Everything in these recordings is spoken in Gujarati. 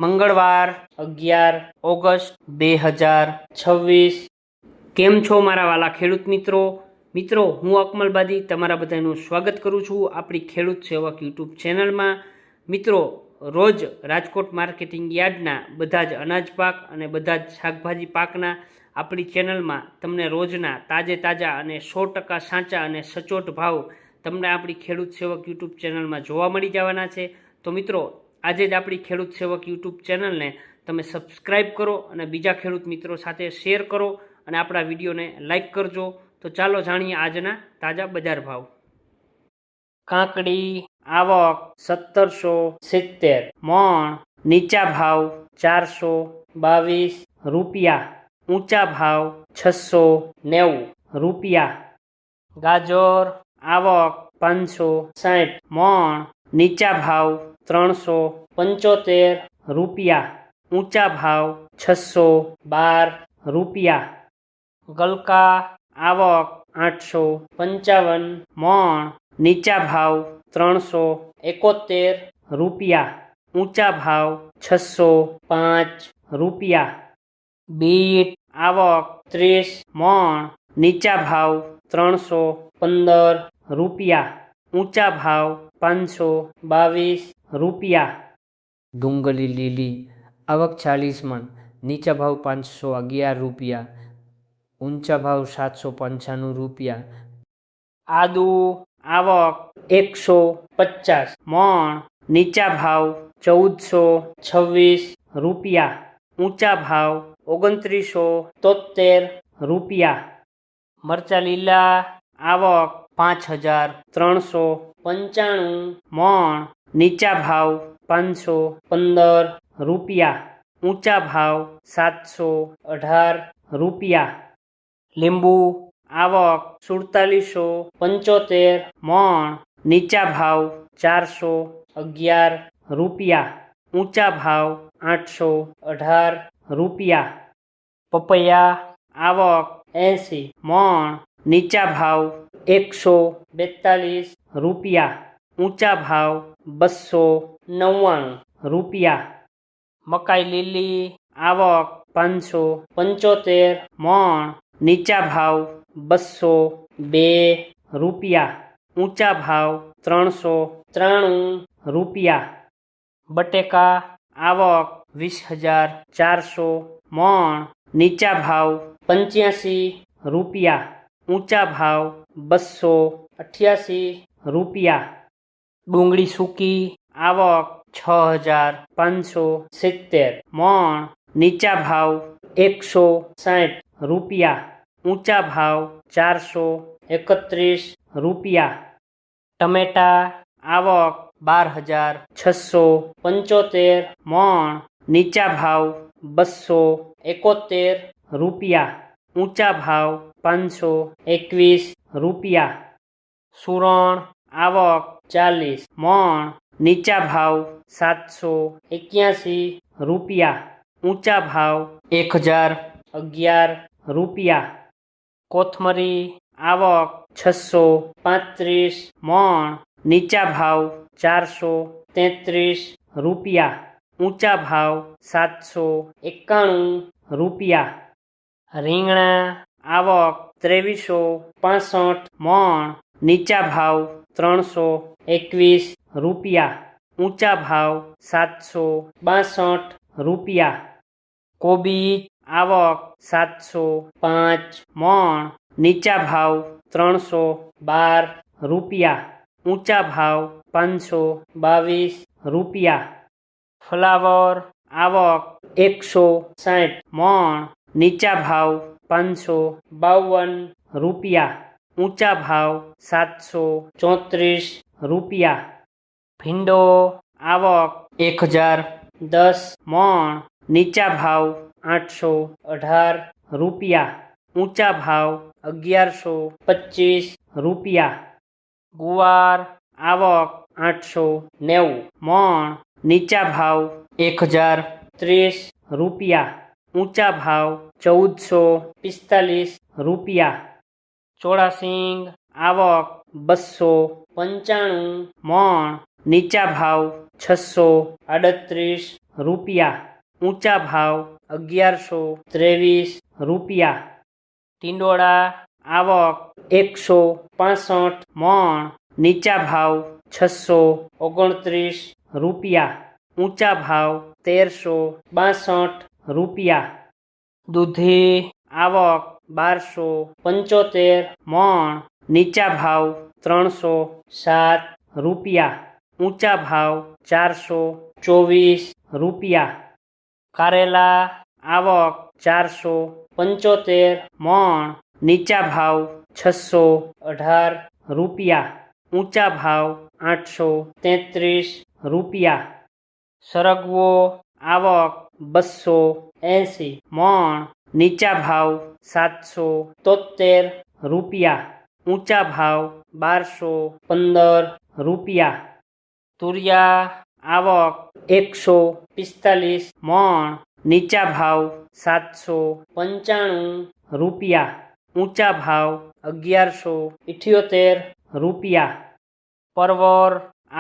મંગળવાર 11 ઓગસ્ટ 2026। કેમ છો મારા વાલા ખેડૂત મિત્રો હું અકમલબાદી તમારા બધાનું સ્વાગત કરું છું આપણી ખેડૂત સેવક યુટ્યુબ ચેનલમાં। મિત્રો રોજ રાજકોટ માર્કેટિંગ યાર્ડના બધા જ અનાજ પાક અને બધા જ શાકભાજી પાકના આપણી ચેનલમાં તમને રોજના તાજા અને 100% સાચા અને સચોટ ભાવ તમને આપણી ખેડૂત સેવક યુટ્યુબ ચેનલમાં જોવા મળી જવાના છે। તો મિત્રો આજે જ આપણી ખેડૂત સેવક યુટ્યુબ ચેનલને તમે સબસ્ક્રાઈબ કરો અને બીજા ખેડૂત મિત્રો સાથે શેર કરો અને આપણા વિડીયોને લાઈક કરજો। તો ચાલો જાણીએ આજના તાજા બજાર ભાવ। કાકડી આવક 1770 મણ, નીચા ભાવ 422 રૂપિયા, ઊંચા ભાવ 690 રૂપિયા। ગાજર આવક 560 મણ, નીચા ભાવ 375 રૂપિયા, ઊંચા ભાવ 612 રૂપિયા। ગલકા આવક 855 મણ, નીચા ભાવ 371 રૂપિયા, ઊંચા ભાવ 605 રૂપિયા। બીટ આવક 30 મણ, નીચા ભાવ 315 રૂપિયા, ઊંચા ભાવ 522 રૂપિયા। ડુંગળી લીલી આવક 40 મણ, નીચા ભાવ 511 રૂપિયા, ઊંચા ભાવ 795 રૂપિયા। આદુ આવક 150 મણ, નીચા ભાવ 1426 રૂપિયા, ઊંચા ભાવ 2973 રૂપિયા। મરચા લીલા આવક 5395 મણ, નીચા ભાવ 515 રૂપિયા, ઊંચા ભાવ 718 રૂપિયા। લીંબુ આવક 4775 મણ, નીચા ભાવ 411 રૂપિયા, ઊંચા ભાવ 818 રૂપિયા। પપૈયા આવક 80 મણ, નીચા ભાવ 142 રૂપિયા, ઊંચા ભાવ 299 રૂપિયા। મકાઈ લીલી આવક 575 મણ, નીચા ભાવ 202 રૂપિયા, ઊંચા ભાવ 393 રૂપિયા। બટેકા આવક 20,400 મણ, નીચા ભાવ 85 રૂપિયા, ઊંચા ભાવ 288 રૂપિયા। ડુંગળી સૂકી આવક 6,570 મણ, નીચા ભાવ 160 રૂપિયા, ઊંચા ભાવ 431 રૂપિયા। ટમેટા આવક 12,675 મણ, નીચા ભાવ 271 રૂપિયા, ઊંચા ભાવ 521 રૂપિયા। સુરણ આવક 40 મણ, નીચા ભાવ 781 રૂપિયા, ઊંચા ભાવ 1011 રૂપિયા। કોથમરી આવક 635 મણ, નીચા ભાવ 433 રૂપિયા, ઊંચા ભાવ 791 રૂપિયા। રીંગણા આવક 2365 મણ, નીચા ભાવ 321 રૂપિયા, ઊંચા ભાવ 762 રૂપિયા। કોબીજ આવક 705 મણ, નીચા ભાવ 312 રૂપિયા, ઊંચા ભાવ 522 રૂપિયા। ફ્લાવર આવક 160 મણ, નીચા ભાવ 552 રૂપિયા, ઊંચા ભાવ 734 રૂપિયા। ભીંડો આવક 1010 મણ, નીચા ભાવ 818 રૂપિયા, ઊંચા ભાવ 1125 રૂપિયા। ગુવાર આવક 890 મણ, નીચા ભાવ 1030 રૂપિયા, ઊંચા ભાવ 1445 રૂપિયા। ચોળાસિંગ આવક 295 મણ, નીચા ભાવ 638 રૂપિયા. ઊંચા ભાવ 1123 રૂપિયા. ટીંડોળા આવક 165 મણ, નીચા ભાવ 629 રૂપિયા. ઊંચા ભાવ 1362 રૂપિયા. દૂધી આવક 1275 મણ, નીચા ભાવ 307 રૂપિયા. ઊંચા ભાવ 424 રૂપિયા. કારેલા આવક 475 મણ, નીચા ભાવ 618 રૂપિયા. ઊંચા ભાવ 833 રૂપિયા. સરગવો આવક 280 મણ, નીચા ભાવ 773 રૂપિયા. ઊંચા ભાવ 1215 રૂપિયા. તુરિયા આવક 145 મણ, નીચા ભાવ 795 રૂપિયા. ઊંચા ભાવ 1178 રૂપિયા. પરવર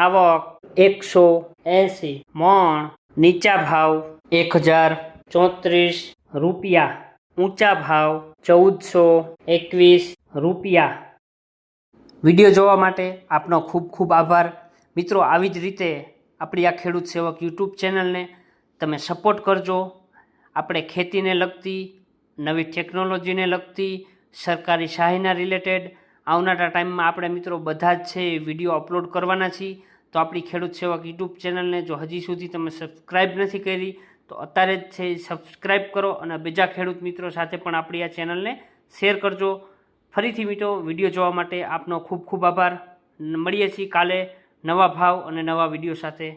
આવક 180 મણ, નીચા ભાવ 1034 રૂપિયા. ઊંચા ભાવ 1421 રૂપિયા. વિડીયો જોવા માટે આપનો ખૂબ ખૂબ આભાર. મિત્રો, આવી જ રીતે આપણી આ ખેડૂત સેવક યુટ્યુબ ચેનલને તમે સપોર્ટ કરજો. આપણે ખેતીને લગતી, નવી ટેકનોલોજીને લગતી, સરકારી સહાયના રિલેટેડ આવનારા ટાઈમમાં આપણે મિત્રો બધા જ છે એ વિડીયો અપલોડ કરવાના છીએ. તો આપણી ખેડૂત સેવક યુટ્યુબ ચેનલને જો હજી સુધી તમે સબસ્ક્રાઈબ નથી કરી તો અત્યારે જ છે સબસ્ક્રાઈબ કરો અને બીજા ખેડૂત મિત્રો સાથે પણ આપણી આ ચેનલને શેર કરજો. ફરીથી મિત્રો, વિડીયો જોવા માટે આપનો ખૂબ ખૂબ આભાર. મળીએ છીએ કાલે નવા ભાવ અને નવા વિડીયો સાથે.